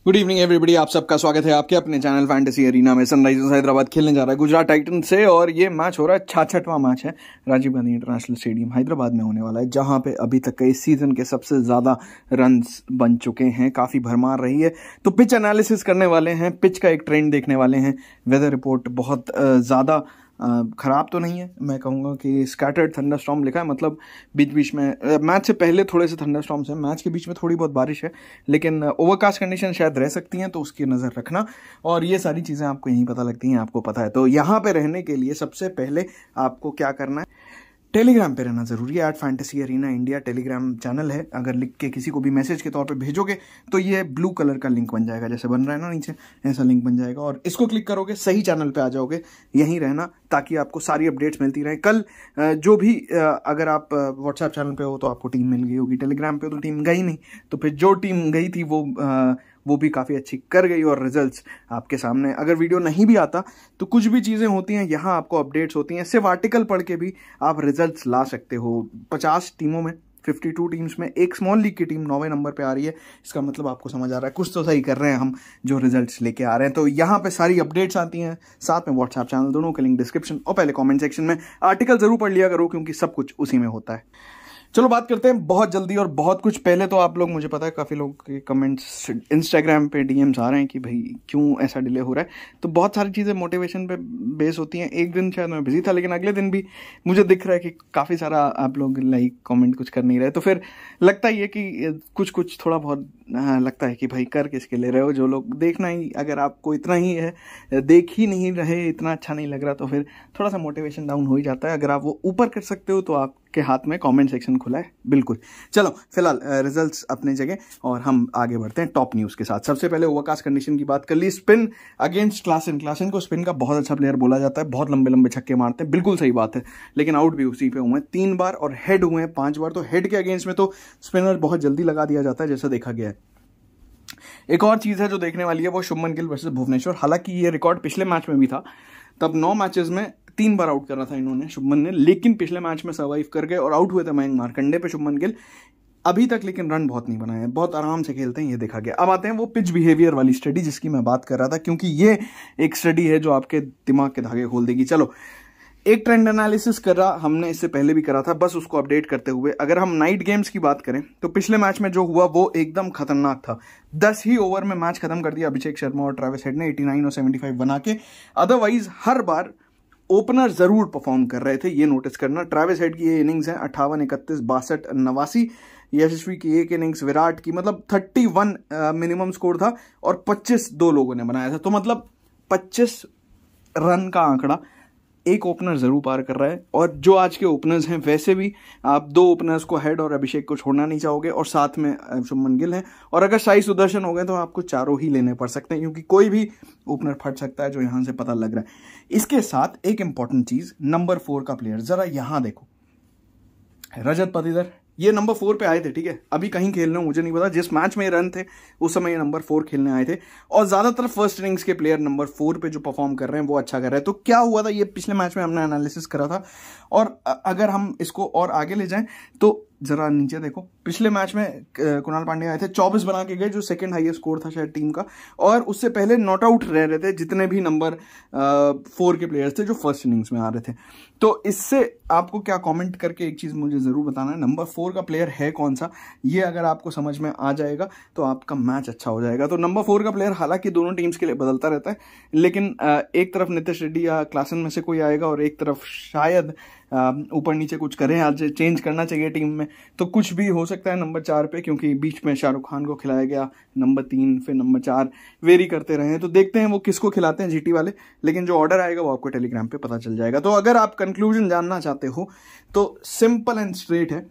Good evening everybody, आप सबका स्वागत है आपके अपने चैनल फैंटेसी एरिना में। सनराइजर्स हैदराबाद खेलने जा रहा है गुजरात टाइटंस से और ये मैच हो रहा है 66वां मैच है। राजीव गांधी इंटरनेशनल स्टेडियम हैदराबाद में होने वाला है, जहां पे अभी तक के इस सीजन के सबसे ज्यादा रन्स बन चुके हैं। काफी भरमार रही है, तो पिच एनालिसिस करने वाले हैं, पिच का एक ट्रेंड देखने वाले हैं। वेदर रिपोर्ट बहुत ज्यादा खराब तो नहीं है, मैं कहूँगा कि स्कैटर्ड थंडरस्टॉर्म लिखा है, मतलब बीच बीच में मैच से पहले थोड़े से थंडरस्टॉर्म्स हैं, मैच के बीच में थोड़ी बहुत बारिश है, लेकिन ओवरकास्ट कंडीशन शायद रह सकती हैं, तो उसकी नज़र रखना। और ये सारी चीज़ें आपको यहीं पता लगती हैं, आपको पता है। तो यहाँ पे रहने के लिए सबसे पहले आपको क्या करना है, टेलीग्राम पे रहना जरूरी है। @Fantasy arena India Telegram channel है। अगर लिख के किसी को भी मैसेज के तौर पे भेजोगे तो ये ब्लू कलर का लिंक बन जाएगा, जैसे बन रहा है ना नीचे, ऐसा लिंक बन जाएगा और इसको क्लिक करोगे सही चैनल पे आ जाओगे। यहीं रहना ताकि आपको सारी अपडेट्स मिलती रहे। कल जो भी अगर आप व्हाट्सएप चैनल पे हो तो आपको टीम मिल गई होगी, टेलीग्राम पे तो टीम गई नहीं, तो फिर जो टीम गई थी वो भी काफ़ी अच्छी कर गई और रिजल्ट्स आपके सामने। अगर वीडियो नहीं भी आता तो कुछ भी चीज़ें होती हैं, यहाँ आपको अपडेट्स होती हैं। सिर्फ आर्टिकल पढ़ के भी आप रिजल्ट्स ला सकते हो। 50 टीमों में 52 टीम्स में एक स्मॉल लीग की टीम 9वें नंबर पे आ रही है। इसका मतलब आपको समझ आ रहा है कुछ तो सही कर रहे हैं हम जो रिजल्ट्स लेके आ रहे हैं। तो यहाँ पे सारी अपडेट्स आती हैं, साथ में व्हाट्सएप चैनल, दोनों का लिंक डिस्क्रिप्शन और पहले कमेंट सेक्शन में। आर्टिकल जरूर पढ़ लिया करो क्योंकि सब कुछ उसी में होता है। चलो बात करते हैं बहुत जल्दी और बहुत कुछ। पहले तो आप लोग, मुझे पता है काफ़ी लोग के कमेंट्स इंस्टाग्राम पे डीएम्स आ रहे हैं कि भाई क्यों ऐसा डिले हो रहा है। तो बहुत सारी चीज़ें मोटिवेशन पे बेस होती हैं। एक दिन शायद मैं बिजी था, लेकिन अगले दिन भी मुझे दिख रहा है कि काफ़ी सारा आप लोग लाइक कमेंट कुछ कर नहीं रहे, तो फिर लगता ही है कि कुछ थोड़ा बहुत लगता है कि भाई कर किसके ले रहे हो। जो लोग देखना ही, अगर आपको इतना ही है, देख ही नहीं रहे, इतना अच्छा नहीं लग रहा, तो फिर थोड़ा सा मोटिवेशन डाउन हो ही जाता है। अगर आप वो ऊपर कर सकते हो तो आपके हाथ में कमेंट सेक्शन खुला है, बिल्कुल। चलो फिलहाल रिजल्ट्स अपने जगह और हम आगे बढ़ते हैं टॉप न्यूज़ के साथ। सबसे पहले ओवरकास्ट कंडीशन की बात कर ली। स्पिन अगेंस्ट क्लासन को स्पिन का बहुत अच्छा प्लेयर बोला जाता है, बहुत लंबे लंबे छक्के मारते हैं, बिल्कुल सही बात है, लेकिन आउट भी उसी पे हुए हैं 3 बार और हेड हुए हैं 5 बार। तो हेड के अगेंस्ट में तो स्पिनर बहुत जल्दी लगा दिया जाता है, जैसा देखा गया है। एक और चीज़ है जो देखने वाली है, वो शुभमन गिल वर्सेस भुवनेश्वर। हालांकि ये रिकॉर्ड पिछले मैच में भी था, तब 9 मैचेस में 3 बार आउट करा था इन्होंने, शुभमन ने, लेकिन पिछले मैच में सर्वाइव कर गए और आउट हुए थे मयंक मार्कंडे पे शुभमन गिल अभी तक, लेकिन रन बहुत नहीं बनाए हैं, बहुत आराम से खेलते हैं, ये देखा गया। अब आते हैं वो पिच बिहेवियर वाली स्टडी जिसकी मैं बात कर रहा था, क्योंकि ये एक स्टडी है जो आपके दिमाग के धागे खोल देगी। चलो, एक ट्रेंड एनालिसिस करा हमने, इससे पहले भी करा था, बस उसको अपडेट करते हुए। अगर हम नाइट गेम्स की बात करें तो पिछले मैच में जो हुआ वो एकदम खतरनाक था। 10 ही ओवर में मैच खत्म कर दिया अभिषेक शर्मा और ट्रेविस हेड ने 89 और 75 बना के। अदरवाइज हर बार ओपनर जरूर परफॉर्म कर रहे थे, ये नोटिस करना। ट्रेविस हेड की ये इनिंग्स है 58, 31, 62, 89। यशस्वी की एक इनिंग्स, विराट की मतलब 31 मिनिमम स्कोर था और 25 दो लोगों ने बनाया था। तो मतलब 25 रन का आंकड़ा एक ओपनर जरूर पार कर रहा है। और जो आज के ओपनर्स हैं, वैसे भी आप 2 ओपनर्स को, हेड और अभिषेक को, छोड़ना नहीं चाहोगे, और साथ में शुभमन गिल है। और अगर साई सुदर्शन हो गए तो आपको चारों ही लेने पड़ सकते हैं, क्योंकि कोई भी ओपनर फट सकता है, जो यहां से पता लग रहा है। इसके साथ एक इंपॉर्टेंट चीज, नंबर 4 का प्लेयर, जरा यहां देखो, रजत पाटीदार, ये नंबर 4 पे आए थे, ठीक है, अभी कहीं खेल रहे हो मुझे नहीं पता, जिस मैच में ये रन थे उस समय ये नंबर 4 खेलने आए थे। और ज्यादातर फर्स्ट इनिंग्स के प्लेयर नंबर 4 पे जो परफॉर्म कर रहे हैं वो अच्छा कर रहे हैं। तो क्या हुआ था, ये पिछले मैच में हमने एनालिसिस करा था। और अगर हम इसको और आगे ले जाएं तो जरा नीचे देखो, पिछले मैच में कुणाल पांड्या आए थे, 24 बना के गए, जो सेकंड हाईएस्ट स्कोर था शायद टीम का। और उससे पहले नॉट आउट रह रहे थे जितने भी नंबर 4 के प्लेयर्स थे जो फर्स्ट इनिंग्स में आ रहे थे। तो इससे आपको क्या कमेंट करके एक चीज मुझे जरूर बताना है, नंबर 4 का प्लेयर है कौन सा। ये अगर आपको समझ में आ जाएगा तो आपका मैच अच्छा हो जाएगा। तो नंबर 4 का प्लेयर हालांकि दोनों टीम्स के लिए बदलता रहता है, लेकिन एक तरफ नितेश रेड्डी या क्लासन में से कोई आएगा और एक तरफ शायद ऊपर नीचे कुछ करें, आज चेंज करना चाहिए टीम में, तो कुछ भी हो सकता है नंबर 4 पे, क्योंकि बीच में शाहरुख खान को खिलाया गया नंबर 3, फिर नंबर 4 वेरी करते रहे हैं। तो देखते हैं वो किसको खिलाते हैं जीटी वाले, लेकिन जो ऑर्डर आएगा वो आपको टेलीग्राम पे पता चल जाएगा। तो अगर आप कंक्लूजन जानना चाहते हो तो सिंपल एंड स्ट्रेट है,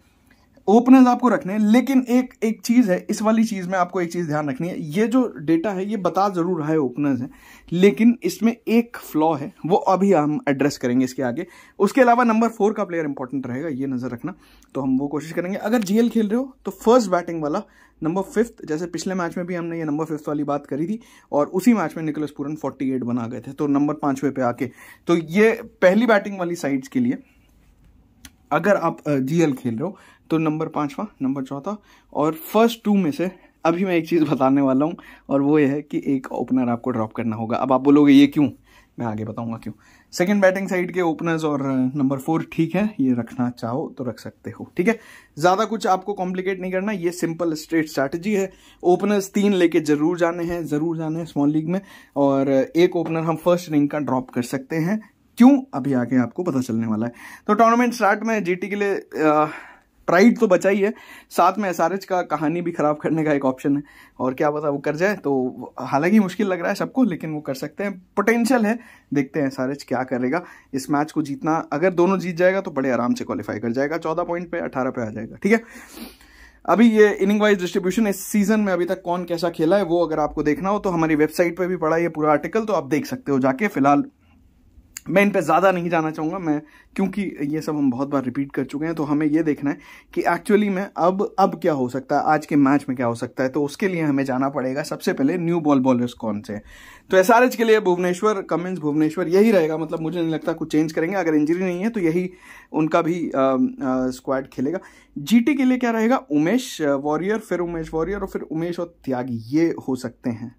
ओपनर्स आपको रखने हैं। लेकिन एक चीज है, इस वाली चीज में आपको एक चीज ध्यान रखनी है, ये जो डेटा है ये बता जरूर रहा है ओपनर्स है, लेकिन इसमें एक फ्लॉ है, वो अभी हम एड्रेस करेंगे इसके आगे। उसके अलावा नंबर 4 का प्लेयर इंपॉर्टेंट रहेगा, ये नजर रखना, तो हम वो कोशिश करेंगे। अगर जीएल खेल रहे हो तो फर्स्ट बैटिंग वाला नंबर 5, जैसे पिछले मैच में भी हमने ये नंबर 5 वाली बात करी थी, और उसी मैच में निकोलस पूरन 48 बना गए थे, तो नंबर 5वें पे आके, तो ये पहली बैटिंग वाली साइड्स के लिए अगर आप जीएल खेल रहे हो तो नंबर 5वां, नंबर 4था, और फर्स्ट 2 में से अभी मैं एक चीज़ बताने वाला हूँ और वो ये है कि एक ओपनर आपको ड्रॉप करना होगा। अब आप बोलोगे ये क्यों, मैं आगे बताऊंगा क्यों। सेकंड बैटिंग साइड के ओपनर्स और नंबर 4 ठीक है, ये रखना चाहो तो रख सकते हो, ठीक है। ज़्यादा कुछ आपको कॉम्प्लिकेट नहीं करना, ये सिंपल स्ट्रेट स्ट्रैटेजी है। ओपनर्स 3 लेके जरूर जाने हैं स्मॉल लीग में, और एक ओपनर हम फर्स्ट इनिंग का ड्रॉप कर सकते हैं। क्यों, अभी आगे आपको पता चलने वाला है। तो टूर्नामेंट स्टार्ट में जीटी के लिए प्राइड तो बचा ही है, साथ में एसआरएच का कहानी भी खराब करने का एक ऑप्शन है, और क्या पता वो कर जाए। तो हालांकि मुश्किल लग रहा है सबको, लेकिन वो कर सकते हैं, पोटेंशियल है। देखते हैं एसआरएच क्या करेगा। इस मैच को जीतना, अगर दोनों जीत जाएगा तो बड़े आराम से क्वालिफाई कर जाएगा, 14 पॉइंट पे 18 पे आ जाएगा, ठीक है। अभी ये इनिंग वाइज डिस्ट्रीब्यूशन इस सीजन में अभी तक कौन कैसा खेला है वो अगर आपको देखना हो तो हमारी वेबसाइट पे भी पड़ा है पूरा आर्टिकल, तो आप देख सकते हो जाके। फिलहाल मैं इन पे ज़्यादा नहीं जाना चाहूँगा मैं, क्योंकि ये सब हम बहुत बार रिपीट कर चुके हैं। तो हमें ये देखना है कि एक्चुअली में अब क्या हो सकता है, आज के मैच में क्या हो सकता है। तो उसके लिए हमें जाना पड़ेगा सबसे पहले न्यू बॉल बॉलर्स कौन से हैं। तो एसआरएच के लिए भुवनेश्वर, कमिंस, भुवनेश्वर यही रहेगा, मतलब मुझे नहीं लगता कुछ चेंज करेंगे। अगर इंजरी नहीं है तो यही उनका भी स्क्वाड खेलेगा। जीटी के लिए क्या रहेगा, उमेश वॉरियर, फिर उमेश वॉरियर और फिर उमेश और त्यागी, ये हो सकते हैं।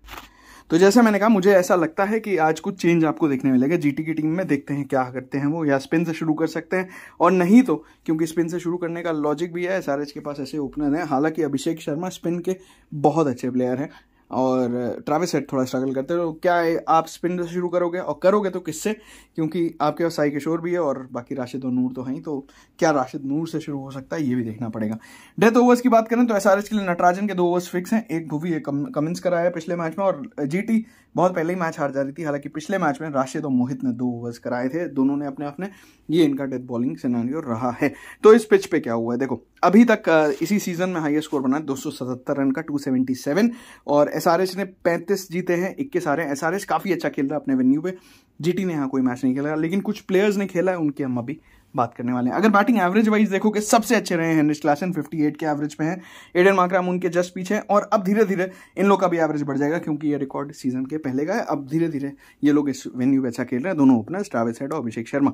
तो जैसे मैंने कहा, मुझे ऐसा लगता है कि आज कुछ चेंज आपको देखने मिलेगा जीटी की टीम में। देखते हैं क्या करते हैं वो, या स्पिन से शुरू कर सकते हैं, और नहीं तो क्योंकि स्पिन से शुरू करने का लॉजिक भी है, एसआरएच के पास ऐसे ओपनर हैं। हालांकि अभिषेक शर्मा स्पिन के बहुत अच्छे प्लेयर हैं और ट्रैविस हेड थोड़ा स्ट्रगल करते हैं। तो क्या है, आप स्पिन से शुरू करोगे, और करोगे तो किससे, क्योंकि आपके पास साई किशोर भी है और बाकी राशिद और नूर तो हैं ही। तो क्या राशिद नूर से शुरू हो सकता है, ये भी देखना पड़ेगा। डेथ ओवर्स की बात करें तो एसआरएच के लिए नटराजन के 2 ओवर्स फिक्स हैं, एक भुवी एक कमिंस कराया है पिछले मैच में, और जीटी बहुत पहले ही मैच हार जा रही थी। हालांकि पिछले मैच में राशिद और मोहित ने 2 ओवर्स कराए थे, दोनों ने अपने, ये इनका डेथ बॉलिंग सिनेरियो रहा है। तो इस पिच पे क्या हुआ है देखो, अभी तक इसी सीजन में हाईएस्ट स्कोर बना है 277 रन का, 277, और एसआरएच ने 35 जीते हैं, 21 हारे। एसआरएच काफी अच्छा खेल रहा है अपने वेन्यू पे। जीटी ने यहाँ कोई मैच नहीं खेला, लेकिन कुछ प्लेयर्स ने खेला है, उनकी हम अभी बात करने वाले हैं। अगर बैटिंग एवरेज वाइज देखोगे, सबसे अच्छे रहे हैं हेनरिच क्लासन, 58 के एवरेज पे हैं। एडन मार्करम उनके जस्ट पीछे हैं, और अब धीरे धीरे इन लोग का भी एवरेज बढ़ जाएगा, क्योंकि ये रिकॉर्ड सीजन के पहले का है। अब धीरे धीरे ये लोग इस वेन्यू पे अच्छा खेल रहे हैं, दोनों ओपनर्स ट्रैविस हेड और अभिषेक शर्मा।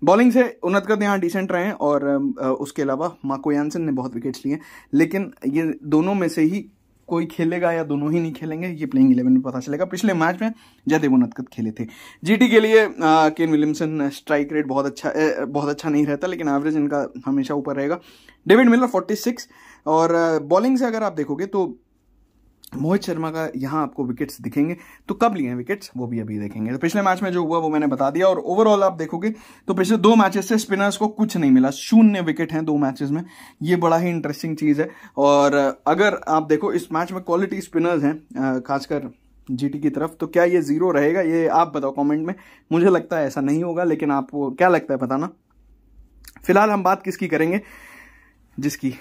बॉलिंग से उन्नतगढ़ यहाँ डिसेंट रहे हैं, और उसके अलावा मार्को यानसन ने बहुत विकेट्स लिए, लेकिन ये दोनों में से ही कोई खेलेगा या दोनों ही नहीं खेलेंगे, ये प्लेइंग 11 में पता चलेगा। पिछले मैच में जयदेव उन्नतगढ़ खेले थे। जीटी के लिए केन विलियमसन स्ट्राइक रेट बहुत अच्छा नहीं रहता, लेकिन एवरेज इनका हमेशा ऊपर रहेगा। डेविड मिलर 46, और बॉलिंग से अगर आप देखोगे तो मोहित शर्मा का यहाँ आपको विकेट्स दिखेंगे। तो कब लिए हैं विकेट्स वो भी अभी देखेंगे। तो पिछले मैच में जो हुआ वो मैंने बता दिया, और ओवरऑल आप देखोगे तो पिछले 2 मैचेस से स्पिनर्स को कुछ नहीं मिला, 0 विकेट हैं 2 मैचेस में। ये बड़ा ही इंटरेस्टिंग चीज है। और अगर आप देखो इस मैच में क्वालिटी स्पिनर्स हैं खासकर जीटी की तरफ, तो क्या ये 0 रहेगा, ये आप बताओ कमेंट में। मुझे लगता है ऐसा नहीं होगा, लेकिन आपको क्या लगता है बताना। फिलहाल हम बात किसकी करेंगे, जिसकी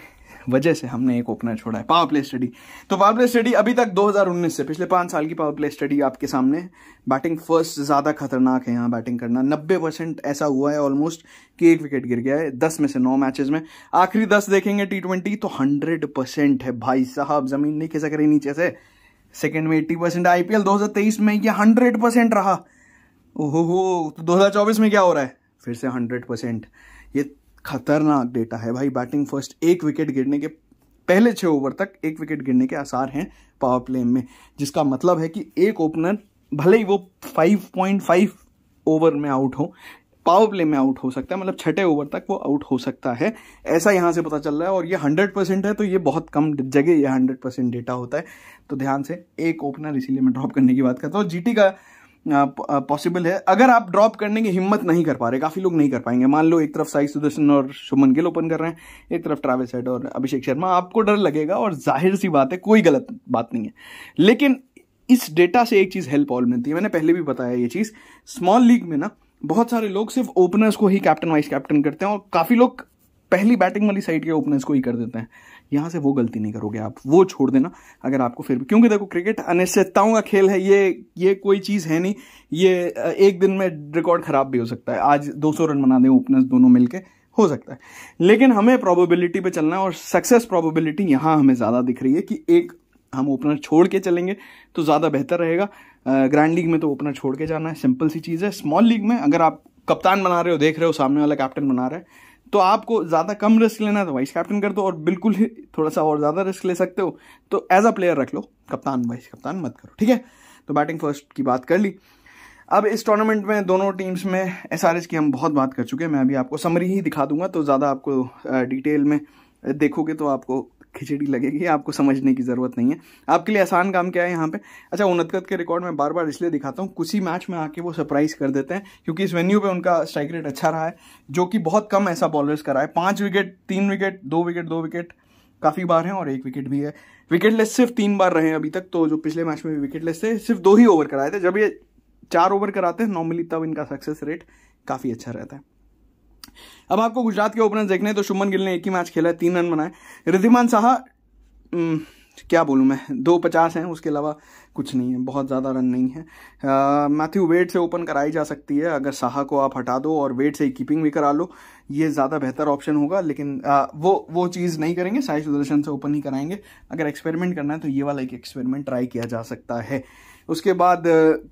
वजह से हमने एक ओपनर छोड़ा है, पावर प्ले स्टडी। तो पावर प्ले स्टडी अभी तक 2019 से पिछले 5 साल की पावर प्ले स्टडी आपके सामने। बैटिंग फर्स्ट ज्यादा खतरनाक है यहाँ बैटिंग करना, 90% ऐसा हुआ है ऑलमोस्ट कि 1 विकेट गिर गया है 10 में से 9 मैचेस में। आखिरी 10 देखेंगे T20 तो 100% है भाई साहब, जमीन नहीं खिसक रही नीचे से। सेकंड में 80%, आईपीएल 2023 में ये 100% रहा। ओहो, तो 2024 में क्या हो रहा है, फिर से 100%। ये खतरनाक डेटा है भाई। बैटिंग फर्स्ट 1 विकेट गिरने के पहले 6 ओवर तक 1 विकेट गिरने के आसार हैं पावर प्ले में, जिसका मतलब है कि एक ओपनर भले ही वो 5.5 ओवर में आउट हो, पावर प्ले में आउट हो सकता है, मतलब 6ठे ओवर तक वो आउट हो सकता है, ऐसा यहां से पता चल रहा है। और ये 100% है, तो ये बहुत कम जगह ये 100% डेटा होता है। तो ध्यान से, एक ओपनर इसीलिए मैं ड्रॉप करने की बात करता हूँ। जीटी का पॉसिबल है, अगर आप ड्रॉप करने की हिम्मत नहीं कर पा रहे, काफी लोग नहीं कर पाएंगे। मान लो एक तरफ साई सुदर्शन और शुभमन गिल ओपन कर रहे हैं, एक तरफ ट्रैविस हेड और अभिषेक शर्मा, आपको डर लगेगा, और जाहिर सी बात है, कोई गलत बात नहीं है। लेकिन इस डेटा से एक चीज हेल्प और मिलती है, मैंने पहले भी बताया ये चीज। स्मॉल लीग में ना बहुत सारे लोग सिर्फ ओपनर्स को ही कैप्टन वाइस कैप्टन करते हैं, और काफी लोग पहली बैटिंग वाली साइड के ओपनर्स को ही कर देते हैं। यहां से वो गलती नहीं करोगे आप, वो छोड़ देना अगर आपको फिर भी, क्योंकि देखो क्रिकेट अनिश्चितताओं का खेल है, ये कोई चीज है नहीं, ये एक दिन में रिकॉर्ड खराब भी हो सकता है। आज 200 रन बना दें ओपनर्स दोनों मिलके, हो सकता है, लेकिन हमें प्रोबेबिलिटी पे चलना है, और सक्सेस प्रोबेबिलिटी यहां हमें ज्यादा दिख रही है कि एक हम ओपनर छोड़ के चलेंगे तो ज्यादा बेहतर रहेगा। ग्रैंड लीग में तो ओपनर छोड़ के जाना है, सिंपल सी चीज है। स्मॉल लीग में अगर आप कप्तान बना रहे हो, देख रहे हो सामने वाला कैप्टन बना रहा है, तो आपको ज़्यादा कम रिस्क लेना है तो वाइस कैप्टन कर दो, और बिल्कुल ही थोड़ा सा और ज़्यादा रिस्क ले सकते हो तो एज अ प्लेयर रख लो, कप्तान वाइस कप्तान मत करो, ठीक है। तो बैटिंग फर्स्ट की बात कर ली। अब इस टूर्नामेंट में दोनों टीम्स में एसआरएच की हम बहुत बात कर चुके हैं, मैं अभी आपको समरी ही दिखा दूंगा, तो ज़्यादा आपको डिटेल में देखोगे तो आपको खिचड़ी लगेगी, आपको समझने की ज़रूरत नहीं है। आपके लिए आसान काम क्या है यहाँ पे। अच्छा, उनहत्तर के रिकॉर्ड में बार बार इसलिए दिखाता हूँ, कुछ ही मैच में आके वो सरप्राइज कर देते हैं, क्योंकि इस वेन्यू पे उनका स्ट्राइक रेट अच्छा रहा है, जो कि बहुत कम ऐसा बॉलर्स करा है। 5 विकेट, 3 विकेट, 2 विकेट, 2 विकेट काफ़ी बार हैं, और 1 विकेट भी है। विकेटलेस सिर्फ 3 बार रहे हैं अभी तक, तो जो पिछले मैच में भी विकेटलेस थे, सिर्फ 2 ही ओवर कराए थे। जब ये 4 ओवर कराते हैं नॉर्मली, तब इनका सक्सेस रेट काफ़ी अच्छा रहता है। अब आपको गुजरात के ओपनर्स देखने हैं, तो शुभमन गिल ने एक ही मैच खेला है, 3 रन बनाए। रिद्धिमान साहा क्या बोलूँ मैं, 250 हैं, उसके अलावा कुछ नहीं है, बहुत ज़्यादा रन नहीं है। मैथ्यू वेड से ओपन कराई जा सकती है, अगर साहा को आप हटा दो और वेड से कीपिंग भी करा लो, ये ज़्यादा बेहतर ऑप्शन होगा, लेकिन वो चीज़ नहीं करेंगे, साई सुदर्शन से ओपन ही कराएंगे। अगर एक्सपेरिमेंट करना है तो ये वाला एक एक्सपेरिमेंट ट्राई किया जा सकता है। उसके बाद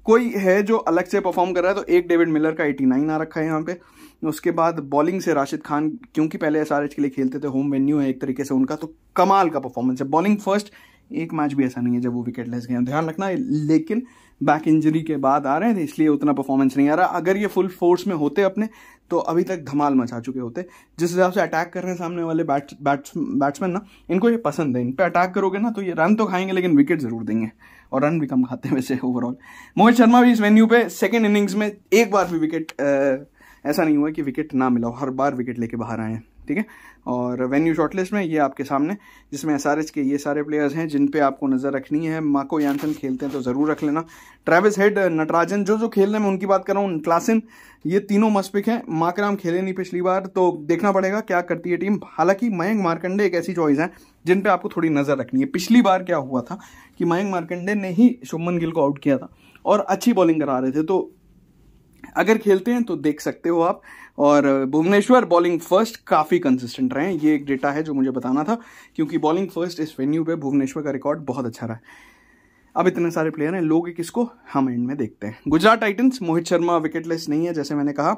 कोई है जो अलग से परफॉर्म कर रहा है, तो एक डेविड मिलर का 89 आ रखा है यहाँ पे। उसके बाद बॉलिंग से राशिद खान, क्योंकि पहले एसआरएच के लिए खेलते थे, होम वेन्यू है एक तरीके से उनका, तो कमाल का परफॉर्मेंस है। बॉलिंग फर्स्ट, एक मैच भी ऐसा नहीं है जब वो विकेट लेस गए, ध्यान रखना। लेकिन बैक इंजरी के बाद आ रहे थे, इसलिए उतना परफॉर्मेंस नहीं आ रहा। अगर ये फुल फोर्स में होते अपने, तो अभी तक धमाल मचा चुके होते। जिस हिसाब से अटैक कर रहे हैं सामने वाले बैट्समैन ना, इनको ये पसंद है, इन पे अटैक करोगे ना तो ये रन तो खाएंगे, लेकिन विकेट जरूर देंगे, और रन भी कम खाते हैं वैसे ओवरऑल। मोहित शर्मा भी इस वेन्यू पे सेकेंड इनिंग्स में एक बार भी विकेट, ऐसा नहीं हुआ कि विकेट ना मिला, हर बार विकेट लेके बाहर आए हैं, ठीक है। और वेन्यू शॉर्टलिस्ट में ये आपके सामने, जिसमें एसआरएच के ये सारे प्लेयर्स हैं जिन पे आपको नज़र रखनी है। मार्को यानसन खेलते हैं तो ज़रूर रख लेना। ट्रेविस हेड, नटराजन, जो खेलने में उनकी बात कर रहा हूँ, क्लासन, ये तीनों मस्त पिक हैं। मार्कराम खेले नहीं पिछली बार, तो देखना पड़ेगा क्या करती है टीम। हालांकि मयंक मार्कंडे एक ऐसी चॉइस है जिन पे आपको थोड़ी नज़र रखनी है। पिछली बार क्या हुआ था कि मयंक मार्कंडे ने ही शुभमन गिल को आउट किया था, और अच्छी बॉलिंग करा रहे थे, तो अगर खेलते हैं तो देख सकते हो आप। और भुवनेश्वर बॉलिंग फर्स्ट काफ़ी कंसिस्टेंट रहे हैं, ये एक डेटा है जो मुझे बताना था, क्योंकि बॉलिंग फर्स्ट इस वेन्यू पे भुवनेश्वर का रिकॉर्ड बहुत अच्छा रहा है। अब इतने सारे प्लेयर हैं, लोग किसको हम एंड में देखते हैं। गुजरात टाइटंस, मोहित शर्मा विकेटलेस नहीं है, जैसे मैंने कहा।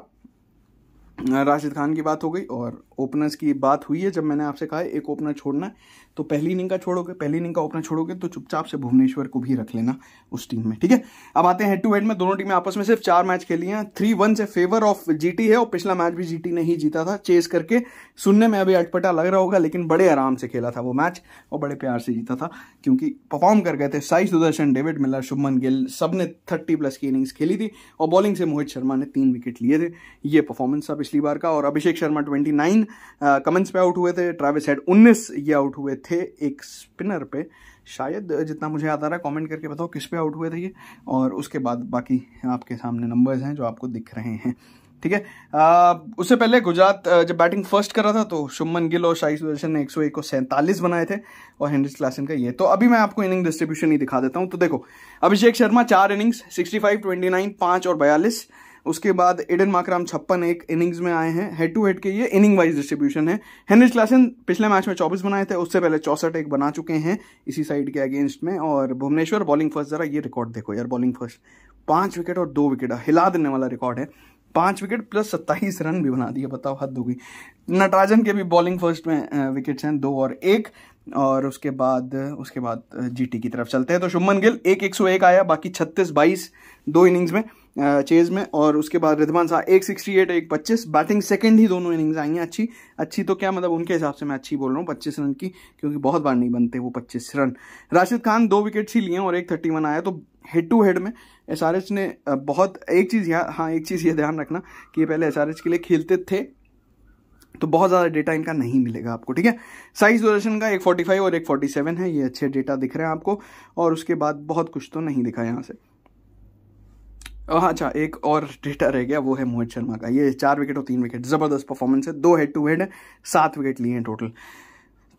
राशिद खान की बात हो गई, और ओपनर्स की बात हुई है। जब मैंने आपसे कहा एक ओपनर छोड़ना है, तो पहली इनिंग का छोड़ोगे, पहली इनिंग का ओपनर छोड़ोगे, तो चुपचाप से भुवनेश्वर को भी रख लेना उस टीम में, ठीक है। अब आते हैं हेड टू हेड में। दोनों टीमें आपस में सिर्फ 4 मैच खेली हैं। 3-1 से फेवर ऑफ जीटी है, और पिछला मैच भी जीटी ने ही जीता था, चेस करके। सुनने में अभी अटपटा लग रहा होगा, लेकिन बड़े आराम से खेला था वो मैच, और बड़े प्यार से जीता था, क्योंकि परफॉर्म कर गए थे। साई सुदर्शन, डेविड मिलर, शुभमन गिल, सबने 30+ की इनिंग्स खेली थी, और बॉलिंग से मोहित शर्मा ने 3 विकेट लिए थे। ये परफॉर्मेंस था पिछली बार का। और अभिषेक शर्मा 29 कमेंट्स पे आउट हुए थे। ट्रेविस हेड 19 ये आउट हुए थे एक स्पिनर पे, शायद, जितना मुझे याद आ रहा है। कमेंट करके बताओ किस पे आउट हुए थे ये। और उसके बाद बाकी आपके सामने नंबर्स हैं जो आपको दिख रहे हैं, ठीक है। उससे पहले गुजरात जब बैटिंग फर्स्ट कर रहा था, तो शुभमन गिल और साई सुदर्शन ने 101 को 47 बनाए थे, और हेनरिच क्लासन का ये। तो अभी मैं आपको इनिंग डिस्ट्रीब्यूशन ही दिखा देता हूं। तो देखो, अभिषेक शर्मा 4 इनिंग्स, 65, 29, 5 और 42। उसके बाद एडन मार्कराम 56 एक इनिंग्स में आए हैं। हेड टू हेड के ये इनिंग वाइज डिस्ट्रीब्यूशन है। हेनरिच क्लासन पिछले मैच में 24 बनाए थे, उससे पहले 64 एक बना चुके हैं इसी साइड के अगेंस्ट में। और भुवनेश्वर बॉलिंग फर्स्ट, जरा ये रिकॉर्ड देखो यार, बॉलिंग फर्स्ट 5 विकेट और 2 विकेट, हिला देने वाला रिकॉर्ड है। 5 विकेट प्लस 27 रन भी बना दिए, बताओ हद हो गई। नटराजन के भी बॉलिंग फर्स्ट में विकेट्स हैं 2 और 1। और उसके बाद जीटी की तरफ चलते हैं। तो शुभमन गिल 101 आया, बाकी 36-22 2 इनिंग्स में चेज में। और उसके बाद रिद्धिमान साहा 168, 125। बैटिंग सेकंड ही दोनों इनिंग्स आई हैं अच्छी तो क्या मतलब, उनके हिसाब से मैं अच्छी बोल रहा हूँ 25 रन की, क्योंकि बहुत बार नहीं बनते वो 25 रन। राशिद खान 2 विकेट्स ही लिए और 131 आया। तो हेड टू हेड में एसआरएच ने बहुत, एक चीज़ ये ध्यान रखना कि ये पहले एसआरएच के लिए खेलते थे, तो बहुत ज़्यादा डेटा इनका नहीं मिलेगा आपको, ठीक है। साई सुदर्शन का 145 और 147 है, ये अच्छे डेटा दिख रहे हैं आपको। और उसके बाद बहुत कुछ तो नहीं दिखा यहाँ से। हाँ, अच्छा, एक और डेटा रह गया, वो है मोहित शर्मा का। ये 4 विकेट और 3 विकेट, ज़बरदस्त परफॉर्मेंस है। 2 हेड टू हेड है, 7 विकेट लिए हैं टोटल।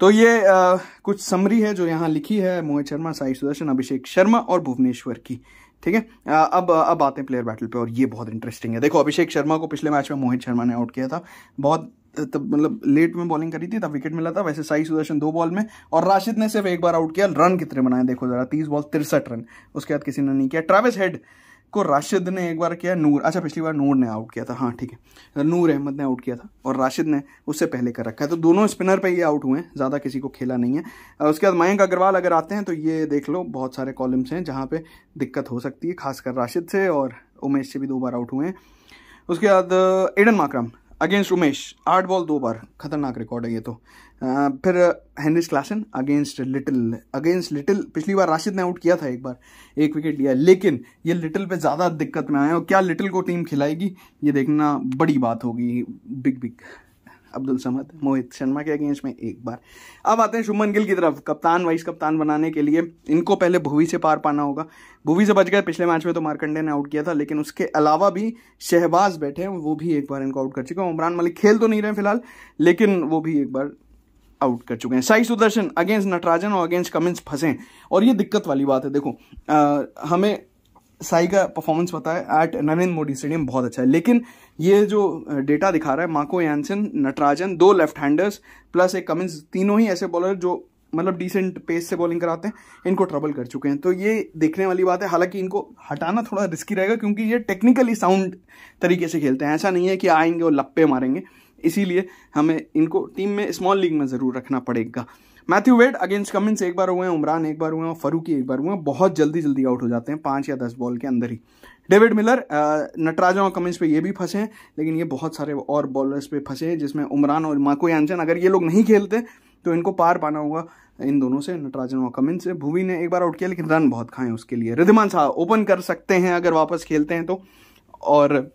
तो ये कुछ समरी है जो यहाँ लिखी है मोहित शर्मा, साई सुदर्शन, अभिषेक शर्मा और भुवनेश्वर की, ठीक है। अब आते हैं प्लेयर बैटल पे, और ये बहुत इंटरेस्टिंग है। देखो, अभिषेक शर्मा को पिछले मैच में मोहित शर्मा ने आउट किया था, बहुत मतलब लेट में बॉलिंग करी थी, तब विकेट मिला था। वैसे साई सुदर्शन 2 बॉल में, और राशिद ने सिर्फ 1 बार आउट किया। रन कितने बनाए देखो जरा, 30 बॉल 63 रन, उसके बाद किसी ने नहीं किया। ट्रेविस हेड को राशिद ने एक बार किया, नूर, अच्छा पिछली बार नूर ने आउट किया था, हाँ ठीक है, नूर अहमद ने आउट किया था और राशिद ने उससे पहले कर रखा है। तो दोनों स्पिनर पे ये आउट हुए हैं, ज़्यादा किसी को खेला नहीं है। उसके बाद मयंक अग्रवाल अगर आते हैं तो ये देख लो बहुत सारे कॉलम्स हैं जहाँ पे दिक्कत हो सकती है, खासकर राशिद से, और उमेश से भी 2 बार आउट हुए हैं। उसके बाद Aiden Markram against Umesh 8 ball 2 बार, खतरनाक रिकॉर्ड है ये तो। फिर हेनरिच क्लासन अगेंस्ट लिटिल, पिछली बार राशिद ने आउट किया था एक बार, 1 विकेट लिया, लेकिन ये लिटिल पे ज़्यादा दिक्कत में आए और क्या लिटिल को टीम खिलाएगी ये देखना बड़ी बात होगी। बिग अब्दुल समद मोहित शर्मा के अगेंस्ट में 1 बार। अब आते हैं शुभमन गिल की तरफ, कप्तान वाइस कप्तान बनाने के लिए इनको पहले भुवी से पार पाना होगा। भुवी से बच गए, पिछले मैच में तो मार्कंडे ने आउट किया था, लेकिन उसके अलावा भी शहबाज बैठे हैं, वो भी 1 बार इनको आउट कर चुके हैं। उमरान मलिक खेल तो नहीं रहे फिलहाल, लेकिन वो भी 1 बार आउट कर चुके हैं। साई सुदर्शन अगेंस्ट नटराजन और अगेंस्ट कमिंस फंसे, और ये दिक्कत वाली बात है। देखो हमें साई का परफॉर्मेंस पता है एट नरेंद्र मोदी स्टेडियम बहुत अच्छा है, लेकिन ये जो डेटा दिखा रहा है Marco Jansen, Natarajan, 2 left handers plus एक कमिंस, तीनों ही ऐसे बॉलर जो मतलब डिसेंट पेस से बॉलिंग कराते हैं, इनको ट्रबल कर चुके हैं। तो ये देखने वाली बात है। हालांकि इनको हटाना थोड़ा रिस्की रहेगा क्योंकि ये टेक्निकली साउंड तरीके से खेलते हैं, ऐसा नहीं है कि आएंगे और लप्पे मारेंगे, इसीलिए हमें इनको टीम में स्मॉल लीग में ज़रूर रखना पड़ेगा। मैथ्यू वेड अगेंस्ट कमिंस 1 बार हुए हैं, उमरान 1 बार हुए हैं और फरूकी 1 बार हुए हैं। बहुत जल्दी आउट हो जाते हैं 5 या 10 बॉल के अंदर ही। डेविड मिलर नटराजन और कमिंस पे ये भी फंसे हैं, लेकिन ये बहुत सारे और बॉलर्स पे फंसे हैं जिसमें उमरान और मार्को यानसन, अगर ये लोग नहीं खेलते तो इनको पार पाना होगा इन दोनों से, नटराजन और कमिंस से। भुवी ने 1 बार आउट किया लेकिन रन बहुत खाए उसके लिए। रिद्धिमान शाह ओपन कर सकते हैं अगर वापस खेलते हैं तो, और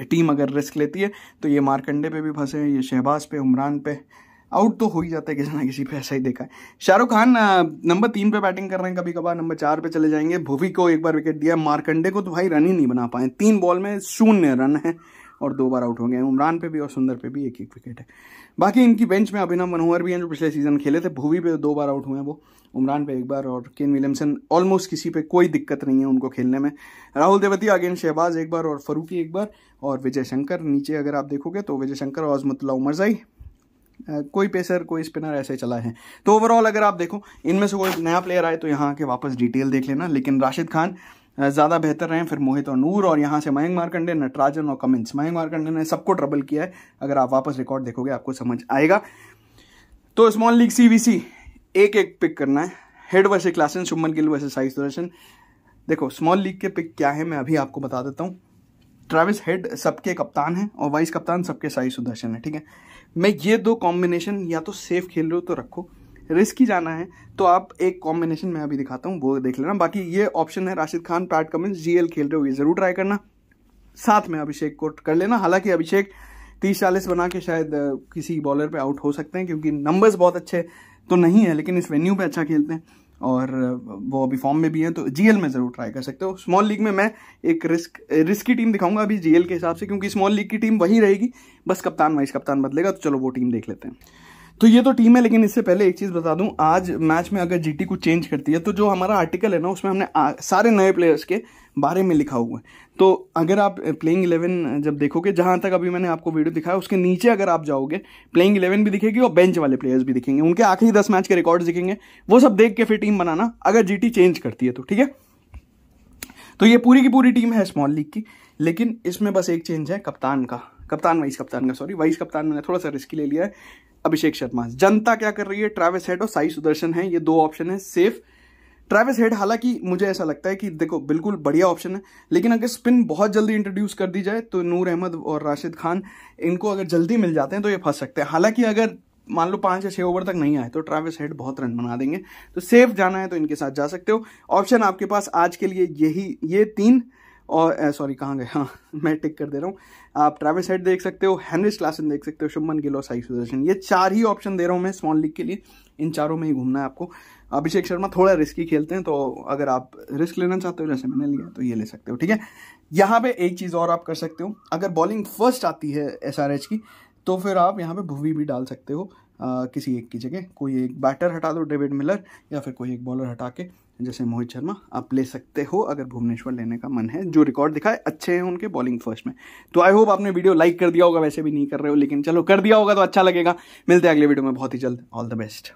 टीम अगर रिस्क लेती है तो ये मार्कंडे पे भी फंसे हैं, ये शहबाज पे, उमरान पे आउट तो हो ही जाता है किसी ना किसी पे, ऐसा ही देखा है। शाहरुख खान नंबर 3 पे बैटिंग कर रहे हैं, कभी कभार नंबर 4 पे चले जाएंगे। भुवी को 1 बार विकेट दिया, मार्कंडे को तो भाई रन ही नहीं बना पाए, 3 बॉल में 0 रन है और 2 बार आउट हो गए। उमरान पे भी और सुंदर पे भी 1 विकेट है। बाकी इनकी बेंच में अभिनव मनोहर भी हैं जो पिछले सीजन खेले थे। भुवी पे 2 बार आउट हुए हैं वो, उमरान पे 1 बार, और केन विलियमसन ऑलमोस्ट किसी पे कोई दिक्कत नहीं है उनको खेलने में। राहुल तेवतिया अगेंस्ट शहबाज 1 बार और फरूकी 1 बार, और विजय शंकर नीचे अगर आप देखोगे तो विजय शंकर और अजमतुल्लाह उमरजाई, कोई पेसर कोई स्पिनर ऐसे चला है। तो ओवरऑल अगर आप देखो इनमें से कोई नया प्लेयर आए तो यहाँ के वापस डिटेल देख लेना, लेकिन राशिद खान ज़्यादा बेहतर रहे, फिर मोहित और नूर, और यहाँ से मयंक मार्कंडे, नटराजन और कमिंस। मयंक मार्कंडे ने सबको ट्रबल किया है, अगर आप वापस रिकॉर्ड देखोगे आपको समझ आएगा। तो स्मॉल लीग CVC एक पिक करना है, head versus Klaasen, Shubman Gill versus Sai Sudarshan. देखो स्मॉल लीग के पिक क्या है मैं अभी आपको बता देता हूँ। ट्रेविस हेड सबके कप्तान हैं और वाइस कप्तान सबके साई सुदर्शन है, ठीक है। मैं ये 2 कॉम्बिनेशन या तो सेफ खेल रहे हो तो रखो, रिस्की जाना है तो आप एक कॉम्बिनेशन मैं अभी दिखाता हूँ वो देख लेना। बाकी ये ऑप्शन है Rashid Khan, PAT Cummins, GL खेल रहे हो ये जरूर ट्राई करना, साथ में अभिषेक को कर लेना। हालांकि अभिषेक 30-40 बना के शायद किसी बॉलर पे आउट हो सकते हैं क्योंकि नंबर्स बहुत अच्छे तो नहीं है, लेकिन इस वेन्यू पे अच्छा खेलते हैं और वो अभी फॉर्म में भी हैं, तो GL में ज़रूर ट्राई कर सकते हो। स्मॉल लीग में मैं एक रिस्की टीम दिखाऊंगा अभी GL के हिसाब से, क्योंकि स्मॉल लीग की टीम वही रहेगी, बस कप्तान वाइस कप्तान बदलेगा। तो चलो वो टीम देख लेते हैं। तो ये तो टीम है, लेकिन इससे पहले एक चीज़ बता दूं, आज मैच में अगर GT को चेंज करती है तो जो हमारा आर्टिकल है ना उसमें हमने सारे नए प्लेयर्स के बारे में लिखा हुआ है। तो अगर आप प्लेइंग 11 जब देखोगे, जहां तक अभी मैंने आपको वीडियो दिखाया उसके नीचे अगर आप जाओगे प्लेइंग 11 भी दिखेगी और बेंच वाले प्लेयर्स भी दिखेंगे, उनके आखिरी 10 मैच के रिकॉर्ड्स दिखेंगे, वो सब देख के फिर टीम बनाना अगर GT चेंज करती है तो, ठीक है। तो ये पूरी की पूरी टीम है स्मॉल लीग की, लेकिन इसमें बस एक चेंज है कप्तान वाइस कप्तान मैंने थोड़ा सा रिस्की ले लिया है, अभिषेक शर्मा। जनता क्या कर रही है, ट्रेविस हेड और साई सुदर्शन है, ये 2 ऑप्शन है सेफ। ट्रेविस हेड हालांकि मुझे ऐसा लगता है कि देखो बिल्कुल बढ़िया ऑप्शन है, लेकिन अगर स्पिन बहुत जल्दी इंट्रोड्यूस कर दी जाए तो नूर अहमद और राशिद खान इनको अगर जल्दी मिल जाते हैं तो ये फंस सकते हैं। हालांकि अगर मान लो 5 या 6 ओवर तक नहीं आए तो ट्रेविस हेड बहुत रन बना देंगे, तो सेफ जाना है तो इनके साथ जा सकते हो। ऑप्शन आपके पास आज के लिए ये 3 और सॉरी कहाँ गए, हाँ मैं टिक कर दे रहा हूँ। आप ट्रेविस हेड देख सकते हो, हेनरिच क्लासन देख सकते हो, शुभमन गिल और साई सुदर्शन, ये 4 ही ऑप्शन दे रहा हूँ मैं स्मॉल लीग के लिए, इन चारों में ही घूमना है आपको। अभिषेक शर्मा थोड़ा रिस्की खेलते हैं, तो अगर आप रिस्क लेना चाहते हो जैसे मैंने लिया तो ये ले सकते हो, ठीक है। यहाँ पे एक चीज़ और आप कर सकते हो, अगर बॉलिंग फर्स्ट आती है SRH की तो फिर आप यहाँ पे भुवी भी डाल सकते हो किसी एक की जगह, कोई एक बैटर हटा दो डेविड मिलर, या फिर कोई एक बॉलर हटा के जैसे मोहित शर्मा आप ले सकते हो अगर भुवनेश्वर लेने का मन है। जो रिकॉर्ड दिखाए अच्छे हैं उनके बॉलिंग फर्स्ट में। तो आई होप आपने वीडियो लाइक कर दिया होगा, वैसे भी नहीं कर रहे हो लेकिन चलो कर दिया होगा तो अच्छा लगेगा। मिलते हैं अगले वीडियो में बहुत ही जल्द। All the best.